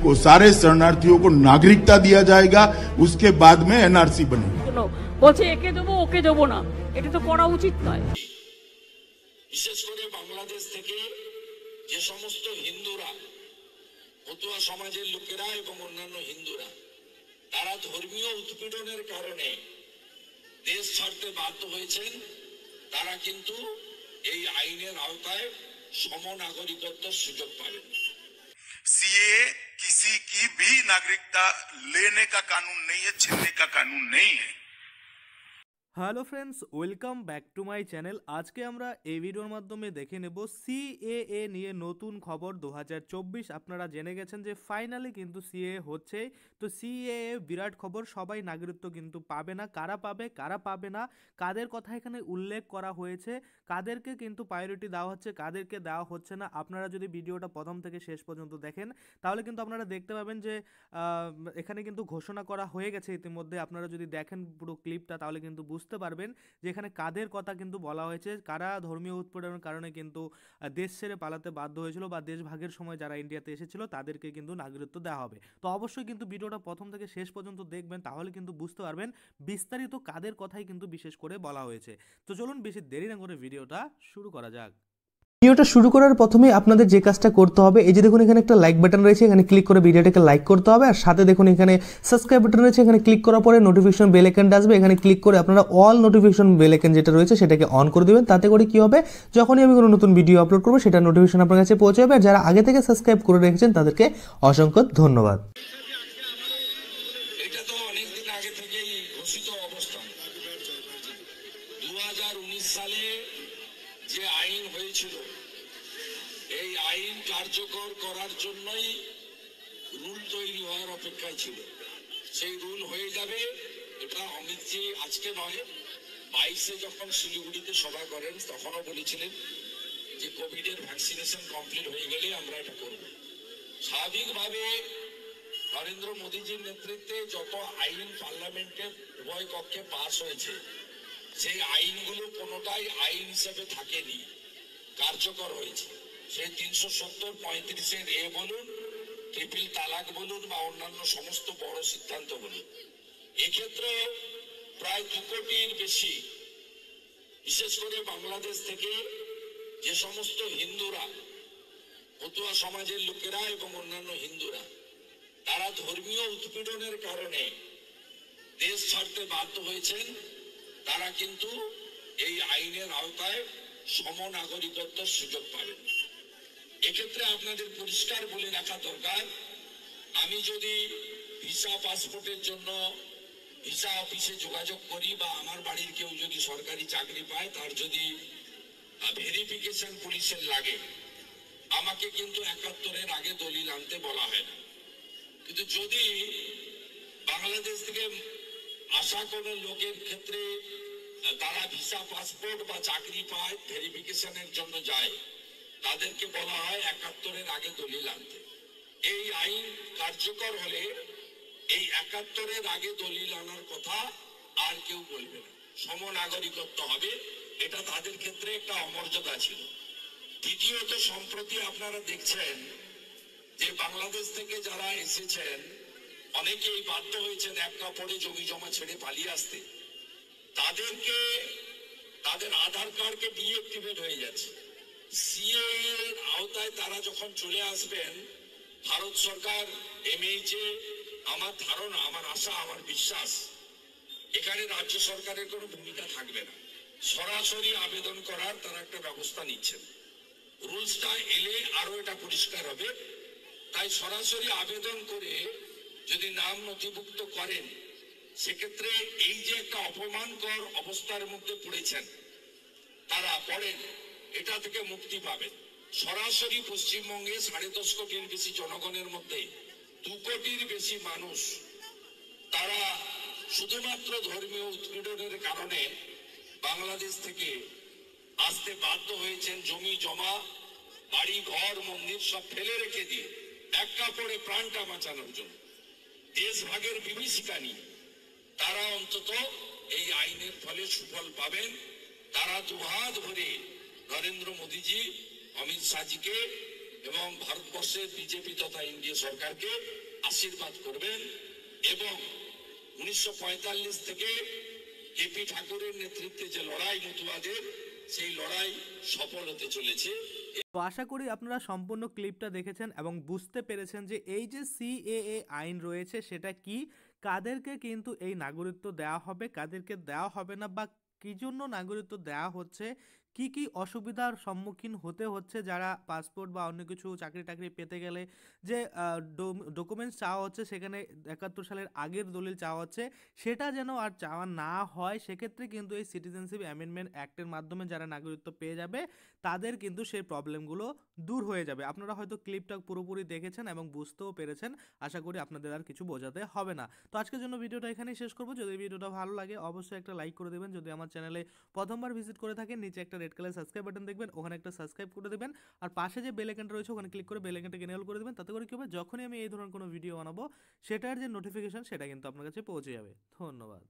को सारे शरणार्थियों को नागरिकता दिया जाएगा, उसके बाद में एनआरसी बनेगी। বলছে একে দেবো ওকে দেবো না, এটা তো করা উচিত নয়। বিশেষ করে বাংলাদেশ থেকে যে সমস্ত হিন্দুরা, পতুয়া সমাজের লোকেরা এবং অন্যান্য হিন্দুরা, তারা ধর্মীয় উৎপীড়নের কারণে দেশ ছাড়তে বাধ্য হয়েছেন, তারা কিন্তু এই আইনের আওতায় সমনাগরিকত্বের সুযোগ পাবেন। सीएए किसी की भी नागरिकता लेने का कानून नहीं है, छीनने का कानून नहीं है। Hello friends, welcome back to my channel. আজকে আমরা এই ভিডিওর মাধ্যমে দেখে নেব সিএএ নিয়ে নতুন খবর 2024। আপনারা জেনে গেছেন যে ফাইনালি কিন্তু সিএএ হচ্ছে। তো সিএএ বিরাট খবর, সবাই নাগরিকত্ব কিন্তু পাবে না। কারা পাবে কারা পাবে না, কাদের কথা এখানে উল্লেখ করা হয়েছে, কাদেরকে কিন্তু প্রায়োরিটি দেওয়া হচ্ছে, কাদেরকে দেওয়া হচ্ছে না। আপনারা যদি ভিডিওটা প্রথম থেকে শেষ পর্যন্ত দেখেন তাহলে কিন্তু আপনারা দেখতে পাবেন যে এখানে কিন্তু ঘোষণা করা হয়ে গেছে ইতিমধ্যে। আপনারা যদি দেখেন পুরো ক্লিপটা তাহলে কিন্তু বুঝতে পারবেন যে এখানে কাদের কথা কিন্তু বলা হয়েছে, কারা ধর্মীয় উৎপীড়নের কারণে কিন্তু দেশ ছেড়ে পালাতে বাধ্য হয়েছিল বা দেশ ভাগের সময় যারা ইন্ডিয়াতে এসেছিল তাদেরকে কিন্তু নাগরিকত্ব দেওয়া হবে। তো অবশ্যই কিন্তু ভিডিওটা প্রথম থেকে শেষ পর্যন্ত দেখবেন, তাহলে কিন্তু বুঝতে পারবেন বিস্তারিত কাদের কথাই কিন্তু বিশেষ করে বলা হয়েছে। তো চলুন বেশি দেরি না করে ভিডিওটা শুরু করা যাক। ভিডিওটা শুরু করার প্রথমে আপনাদের যে কাজটা করতে হবে, এই যে দেখুন এখানে একটা লাইক বাটন রয়েছে, এখানে ক্লিক করে ভিডিওটাকে লাইক করতে হবে। আর সাথে দেখুন এখানে সাবস্ক্রাইব বাটন রয়েছে, এখানে ক্লিক করার পরে নোটিফিকেশন বেল আইকনটা আসবে, এখানে ক্লিক করে আপনারা অল নোটিফিকেশন বেল আইকন যেটা রয়েছে সেটাকে অন করে দিবেন। তাতে করে কি হবে, যখনই আমি কোনো নতুন ভিডিও আপলোড করবো সেটা নোটিফিকেশন আপনার কাছে পৌঁছে যাবে। আর যারা আগে থেকে সাবস্ক্রাইব করে রেখেছেন তাদেরকে অসংখ্য ধন্যবাদ। এটা তো অনেকদিন আগে থেকেই ঘোষিত অবস্থান। 2019 সালে যে আইন হয়েছিল, এই আইন কার্যকর করার জন্যই রুল তৈরি হওয়ার অপেক্ষায় ছিল। সেই রুল হয়ে যাবে, এটা অমিতজি আজকে নয় 22-এ যখন শিলিগুড়িতে সভা করেন তখনও বলেছিলেন যে কোভিডের ভ্যাকসিনেশন কমপ্লিট হয়ে গেলে আমরা এটা করব। স্বাভাবিকভাবে নরেন্দ্র মোদীজির নেতৃত্বে যত আইন পার্লামেন্টে উভয় কক্ষে পাস হয়েছে, সেই আইনগুলো কোনোটাই আইন হিসেবে থাকেনি, কার্যকর হয়েছে। সেই 370-35-এর এ বলুন, ট্রিপল তালাক বলুন বা অন্যান্য সমস্ত বড় সিদ্ধান্ত বলুন, এক্ষেত্রে প্রায় 2 কোটির বেশি, বিশেষ করে বাংলাদেশ থেকে যে সমস্ত হিন্দুরা, পতুয়া সমাজের লোকেরা এবং অন্যান্য হিন্দুরা, তারা ধর্মীয় উৎপীড়নের কারণে দেশ ছাড়তে বাধ্য হয়েছেন, তারা কিন্তু এই আইনের আওতায় সমনাগরিকত্বের সুযোগ পাবেন। এক্ষেত্রে আপনাদের পরিষ্কার বলে রাখা দরকার, আমি যদি ভিসা পাসপোর্টের জন্য ভিসা অফিসে যোগাযোগ করি বা আমার বাড়ির কেউ যদি সরকারি চাকরি পায়, তার যদি ভেরিফিকেশন পুলিশের লাগে, আমাকে কিন্তু 71-এর আগে দলিল আনতে বলা হয় না। কিন্তু যদি বাংলাদেশ থেকে আসা কোনো লোকের ক্ষেত্রে তারা ভিসা পাসপোর্ট বা চাকরি পায়, ভেরিফিকেশনের জন্য যায়, তাদেরকে বলা হয় 71-এর আগে দলিল আনতে। এই আইন কার্যকর হলে এই 71-এর আগে দলিল আনার কথা আর কেউ বলবে না, সমনাগরিকত্ব হবে। এটা তাদের ক্ষেত্রে একটা অমর্যাদা ছিল। দ্বিতীয়ত, সম্প্রতি আপনারা দেখছেন যে বাংলাদেশ থেকে যারা এসেছেন অনেকেই বাধ্য হয়েছেন এক কাপড়ে জমি জমা ছেড়ে পালিয়ে আসতে। তাদেরকে তাদের আধার কার্ডকে ডিএক্টিভেট হয়ে যাচ্ছে। সিএএ এর আওতায় তারা যখন চলে আসবেন, ভারত সরকার এমএইচএ, আমার ধারণা, আমার আশা, আমার বিশ্বাস, এখানে রাজ্য সরকারের কোনো ভূমিকা থাকবে না। সরাসরি আবেদন করার তারা একটা ব্যবস্থা নিচ্ছেন। রুলসটা এলে আরো এটা পরিষ্কার হবে। তাই সরাসরি আবেদন করে যদি নাম নথিভুক্ত করেন, সেক্ষেত্রে এই যে একটা অপমানকর অবস্থার মধ্যে পড়েছেন তারা পড়েন, এটা থেকে মুক্তি পাবেন। সরাসরি পশ্চিমবঙ্গে 10.5 কোটির বেশি জনগণের মধ্যে 2 কোটির বেশি মানুষ, তারা শুধুমাত্র ধর্মীয় উৎপীড়নের কারণে বাংলাদেশ থেকে আসতে বাধ্য হয়েছেন। জমি জমা, বাড়ি ঘর, মন্দির সব ফেলে রেখে দিয়ে এক কাপড়ে প্রাণটা বাঁচানোর জন্য, দেশ ভাগের বিভীষিকা নিয়ে, তারা অন্তত এই আইনের ফলে সুফল পাবেন। তারা দুহাত ভরে নরেন্দ্র মোদীজি, অমিত শাহজিকে এবং ভারতবর্ষের বিজেপি তথা এনডিএ সরকারকে আশীর্বাদ করবেন এবং 1945 থেকে কেপি ঠাকুরের নেতৃত্বে যে লড়াই মতুয়াদের, সেই লড়াই সফল হতে চলেছে। তো আশা করি আপনারা সম্পূর্ণ ক্লিপটা দেখেছেন এবং বুঝতে পেরেছেন যে এই যে সিএএ আইন রয়েছে সেটা কি, কাদেরকে কিন্তু এই নাগরিকত্ব দেওয়া হবে, কাদেরকে দেওয়া হবে না, বা কী জন্য নাগরিকত্ব দেওয়া হচ্ছে, কি কি অসুবিধার সম্মুখীন হতে হচ্ছে যারা পাসপোর্ট বা অন্য কিছু চাকরি টাকরি পেতে গেলে যে ডকুমেন্টস চাওয়া হচ্ছে, সেখানে 71 সালের আগের দলিল চাওয়া হচ্ছে, সেটা যেন আর চাওয়া না হয়। সেক্ষেত্রে কিন্তু এই সিটিজেনশিপ অ্যামেন্ডমেন্ট অ্যাক্টের মাধ্যমে যারা নাগরিকত্ব পেয়ে যাবে তাদের কিন্তু সেই প্রবলেমগুলো দূর হয়ে যাবে। আপনারা হয়তো ক্লিপটা পুরোপুরি দেখেছেন এবং বুঝতেও পেরেছেন, আশা করি আপনাদের আর কিছু বোঝাতে হবে না। তো আজকের জন্য ভিডিওটা এখানেই শেষ করবো। যদি ভিডিওটা ভালো লাগে অবশ্যই একটা লাইক করে দেবেন। যদি আমার চ্যানেলে প্রথমবার ভিজিট করে থাকেন, নিচে একটা রেড কালার সাবস্ক্রাইব বাটন দেখবেন, ওখানে একটা সাবস্ক্রাইব করে দেবেন, আর পাশে যে বেল আইকনটা রয়েছে ওখানে ক্লিক করে বেল আইকনটাকে এনেবল করে দেবেন। তাতে করে কি হবে, যখনই আমি এই ধরনের কোনো ভিডিও বানাবো সেটার যে নোটিফিকেশন সেটা কিন্তু আপনার কাছে পৌঁছে যাবে। ধন্যবাদ।